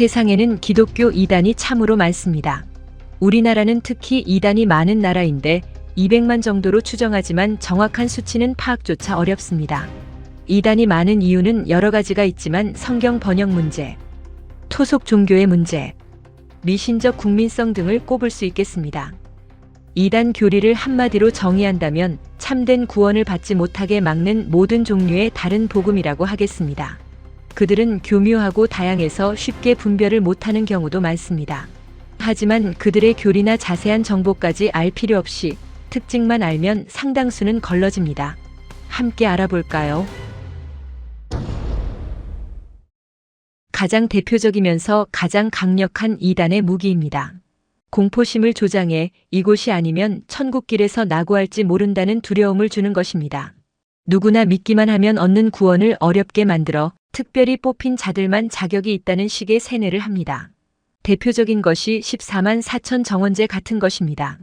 세상에는 기독교 이단이 참으로 많습니다. 우리나라는 특히 이단이 많은 나라인데 200만 정도로 추정하지만 정확한 수치는 파악조차 어렵습니다. 이단이 많은 이유는 여러 가지가 있지만 성경 번역 문제, 토속 종교의 문제, 미신적 국민성 등을 꼽을 수 있겠습니다. 이단 교리를 한마디로 정의한다면 참된 구원을 받지 못하게 막는 모든 종류의 다른 복음이라고 하겠습니다. 그들은 교묘하고 다양해서 쉽게 분별을 못하는 경우도 많습니다. 하지만 그들의 교리나 자세한 정보까지 알 필요 없이 특징만 알면 상당수는 걸러집니다. 함께 알아볼까요? 가장 대표적이면서 가장 강력한 이단의 무기입니다. 공포심을 조장해 이곳이 아니면 천국길에서 낙오할지 모른다는 두려움을 주는 것입니다. 누구나 믿기만 하면 얻는 구원을 어렵게 만들어 특별히 뽑힌 자들만 자격이 있다는 식의 세뇌를 합니다. 대표적인 것이 14만 4천 정원제 같은 것입니다.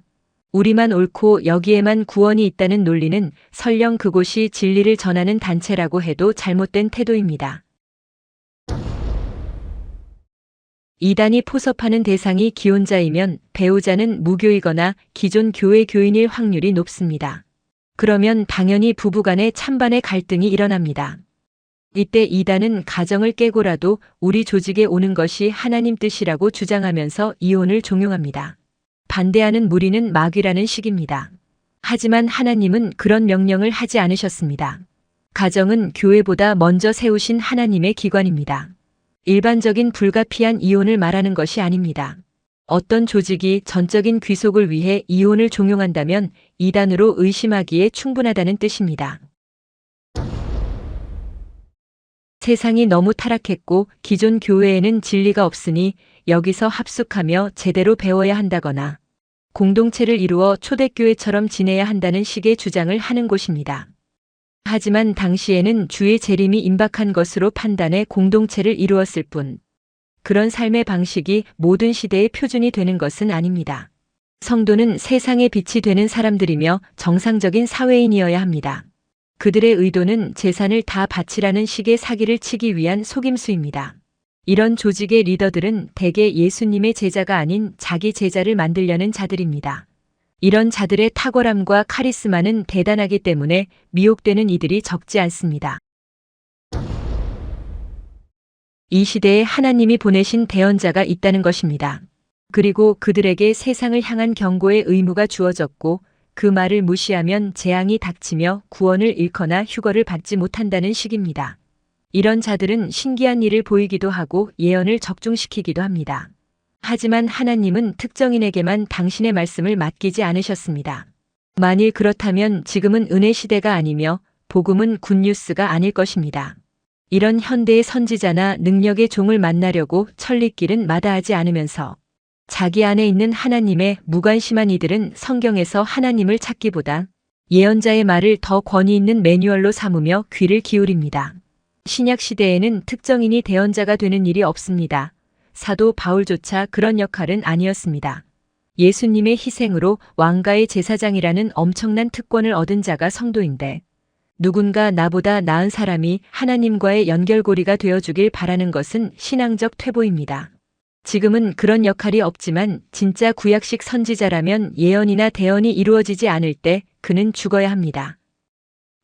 우리만 옳고 여기에만 구원이 있다는 논리는 설령 그곳이 진리를 전하는 단체라고 해도 잘못된 태도입니다. 이단이 포섭하는 대상이 기혼자이면 배우자는 무교이거나 기존 교회 교인일 확률이 높습니다. 그러면 당연히 부부간에 찬반의 갈등이 일어납니다. 이때 이단은 가정을 깨고라도 우리 조직에 오는 것이 하나님 뜻이라고 주장하면서 이혼을 종용합니다. 반대하는 무리는 마귀라는 식입니다. 하지만 하나님은 그런 명령을 하지 않으셨습니다. 가정은 교회보다 먼저 세우신 하나님의 기관입니다. 일반적인 불가피한 이혼을 말하는 것이 아닙니다. 어떤 조직이 전적인 귀속을 위해 이혼을 종용한다면 이단으로 의심하기에 충분하다는 뜻입니다. 세상이 너무 타락했고 기존 교회에는 진리가 없으니 여기서 합숙하며 제대로 배워야 한다거나 공동체를 이루어 초대교회처럼 지내야 한다는 식의 주장을 하는 곳입니다. 하지만 당시에는 주의 재림이 임박한 것으로 판단해 공동체를 이루었을 뿐 그런 삶의 방식이 모든 시대의 표준이 되는 것은 아닙니다. 성도는 세상의 빛이 되는 사람들이며 정상적인 사회인이어야 합니다. 그들의 의도는 재산을 다 바치라는 식의 사기를 치기 위한 속임수입니다. 이런 조직의 리더들은 대개 예수님의 제자가 아닌 자기 제자를 만들려는 자들입니다. 이런 자들의 탁월함과 카리스마는 대단하기 때문에 미혹되는 이들이 적지 않습니다. 이 시대에 하나님이 보내신 대언자가 있다는 것입니다. 그리고 그들에게 세상을 향한 경고의 의무가 주어졌고 그 말을 무시하면 재앙이 닥치며 구원을 잃거나 휴거를 받지 못한다는 식입니다. 이런 자들은 신기한 일을 보이기도 하고 예언을 적중시키기도 합니다. 하지만 하나님은 특정인에게만 당신의 말씀을 맡기지 않으셨습니다. 만일 그렇다면 지금은 은혜 시대가 아니며 복음은 굿뉴스가 아닐 것입니다. 이런 현대의 선지자나 능력의 종을 만나려고 천리길은 마다하지 않으면서 자기 안에 있는 하나님에 무관심한 이들은 성경에서 하나님을 찾기보다 예언자의 말을 더 권위 있는 매뉴얼로 삼으며 귀를 기울입니다. 신약 시대에는 특정인이 대언자가 되는 일이 없습니다. 사도 바울조차 그런 역할은 아니었습니다. 예수님의 희생으로 왕가의 제사장이라는 엄청난 특권을 얻은 자가 성도인데 누군가 나보다 나은 사람이 하나님과의 연결고리가 되어주길 바라는 것은 신앙적 퇴보입니다. 지금은 그런 역할이 없지만 진짜 구약식 선지자라면 예언이나 대언이 이루어지지 않을 때 그는 죽어야 합니다.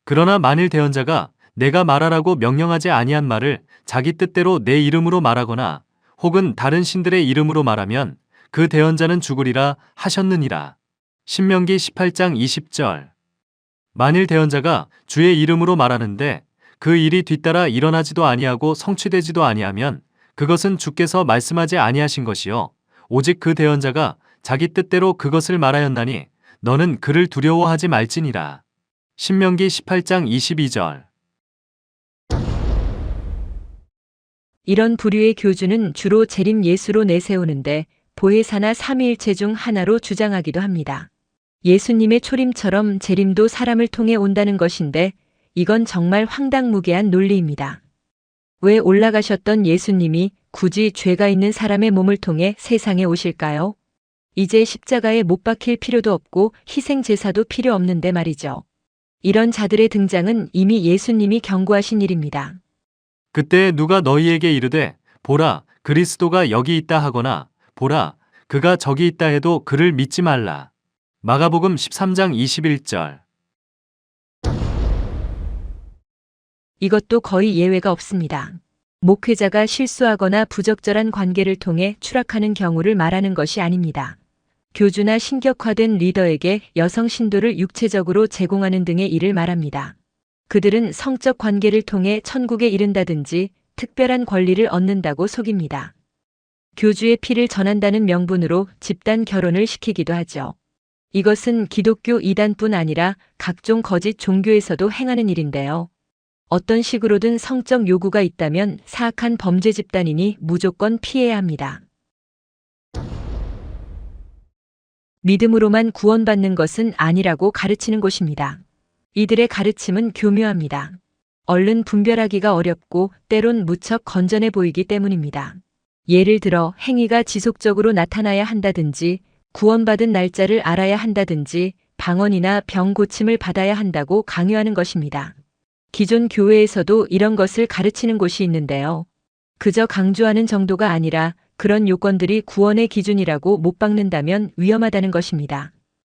그러나 만일 대언자가 내가 말하라고 명령하지 아니한 말을 자기 뜻대로 내 이름으로 말하거나 혹은 다른 신들의 이름으로 말하면 그 대언자는 죽으리라 하셨느니라. 신명기 18장 20절. 만일 대언자가 주의 이름으로 말하는데 그 일이 뒤따라 일어나지도 아니하고 성취되지도 아니하면 그것은 주께서 말씀하지 아니하신 것이요 오직 그 대언자가 자기 뜻대로 그것을 말하였나니 너는 그를 두려워하지 말지니라. 신명기 18장 22절. 이런 부류의 교주는 주로 재림 예수로 내세우는데 보혜사나 삼위일체 중 하나로 주장하기도 합니다. 예수님의 초림처럼 재림도 사람을 통해 온다는 것인데 이건 정말 황당무계한 논리입니다. 왜 올라가셨던 예수님이 굳이 죄가 있는 사람의 몸을 통해 세상에 오실까요? 이제 십자가에 못 박힐 필요도 없고 희생 제사도 필요 없는데 말이죠. 이런 자들의 등장은 이미 예수님이 경고하신 일입니다. 그때 누가 너희에게 이르되 보라 그리스도가 여기 있다 하거나 보라, 그가 저기 있다 해도 그를 믿지 말라. 마가복음 13장 21절. 이것도 거의 예외가 없습니다. 목회자가 실수하거나 부적절한 관계를 통해 추락하는 경우를 말하는 것이 아닙니다. 교주나 신격화된 리더에게 여성 신도를 육체적으로 제공하는 등의 일을 말합니다. 그들은 성적 관계를 통해 천국에 이른다든지 특별한 권리를 얻는다고 속입니다. 교주의 피를 전한다는 명분으로 집단 결혼을 시키기도 하죠. 이것은 기독교 이단뿐 아니라 각종 거짓 종교에서도 행하는 일인데요. 어떤 식으로든 성적 요구가 있다면 사악한 범죄 집단이니 무조건 피해야 합니다. 믿음으로만 구원받는 것은 아니라고 가르치는 곳입니다. 이들의 가르침은 교묘합니다. 얼른 분별하기가 어렵고 때론 무척 건전해 보이기 때문입니다. 예를 들어 행위가 지속적으로 나타나야 한다든지 구원받은 날짜를 알아야 한다든지 방언이나 병 고침을 받아야 한다고 강요하는 것입니다. 기존 교회에서도 이런 것을 가르치는 곳이 있는데요. 그저 강조하는 정도가 아니라 그런 요건들이 구원의 기준이라고 못 박는다면 위험하다는 것입니다.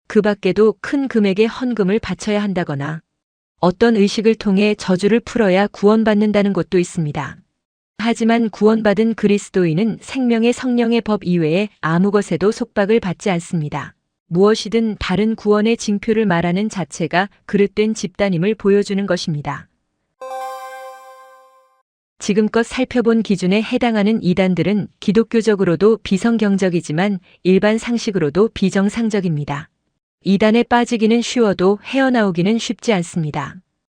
그 밖에도 큰 금액의 헌금을 바쳐야 한다거나 어떤 의식을 통해 저주를 풀어야 구원받는다는 것도 있습니다. 하지만 구원받은 그리스도인은 생명의 성령의 법 이외에 아무 것에도 속박을 받지 않습니다. 무엇이든 다른 구원의 징표를 말하는 자체가 그릇된 집단임을 보여주는 것입니다. 지금껏 살펴본 기준에 해당하는 이단들은 기독교적으로도 비성경적이지만 일반 상식으로도 비정상적입니다. 이단에 빠지기는 쉬워도 헤어나오기는 쉽지 않습니다.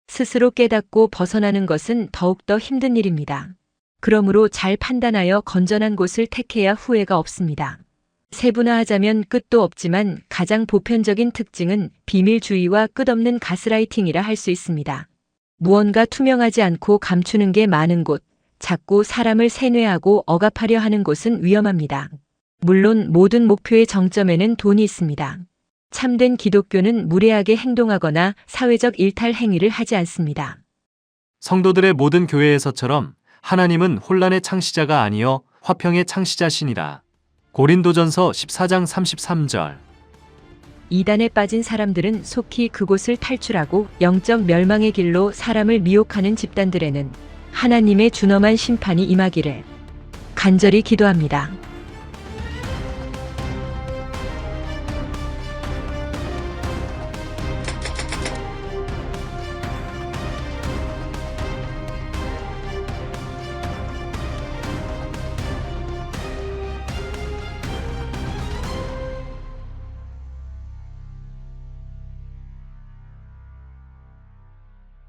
스스로 깨닫고 벗어나는 것은 더욱더 힘든 일입니다. 그러므로 잘 판단하여 건전한 곳을 택해야 후회가 없습니다. 세분화하자면 끝도 없지만 가장 보편적인 특징은 비밀주의와 끝없는 가스라이팅이라 할 수 있습니다. 무언가 투명하지 않고 감추는 게 많은 곳, 자꾸 사람을 세뇌하고 억압하려 하는 곳은 위험합니다. 물론 모든 목표의 정점에는 돈이 있습니다. 참된 기독교는 무례하게 행동하거나 사회적 일탈 행위를 하지 않습니다. 성도들의 모든 교회에서처럼 하나님은 혼란의 창시자가 아니요 화평의 창시자시니라. 고린도전서 14장 33절. 이단에 빠진 사람들은 속히 그곳을 탈출하고 영적 멸망의 길로 사람을 미혹하는 집단들에는 하나님의 준엄한 심판이 임하기를 간절히 기도합니다.